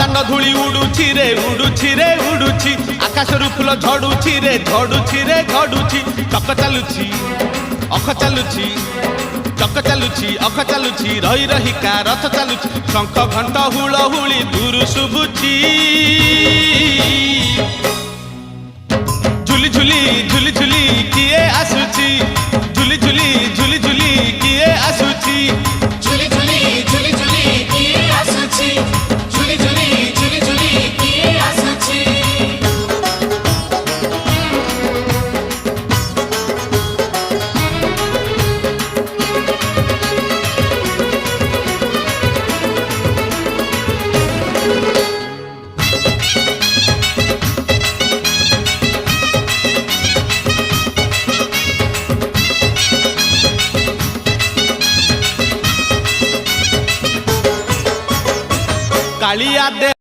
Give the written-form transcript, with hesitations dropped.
ପାନ ଧୂଳି ଉଡୁଛି ରେ ଉଡୁଛି ରେ ଉଡୁଛି ଆକାଶରୁ ଫୁଲ ଝଡୁଛି ରେ ଝଡୁଛି ରେ ଝଡୁଛି ଚକ ଚାଲୁଛି ଅଖ ଚାଲୁଛି ଚକ ଚାଲୁଛି ଅଖ ଚାଲୁଛି ରହି ରହିକା ରଥ ଚାଲୁଛି ଶଙ୍ଖ ଘଣ୍ଟ ହୁଳହୁଳି ଦୂରୁ ଶୁଭୁଛି ଝୁଲି ଝୁଲି ଝୁଲି ଝୁଲି କିଏ ଆସୁଛି ଝୁଲି ଝୁଲି ଝୁଲି ଝୁଲି କିଏ ଆସୁଛି झुली झुली झुली झुली किए आसुची झुली झुली झुली झुली किए आसुची कालिया दे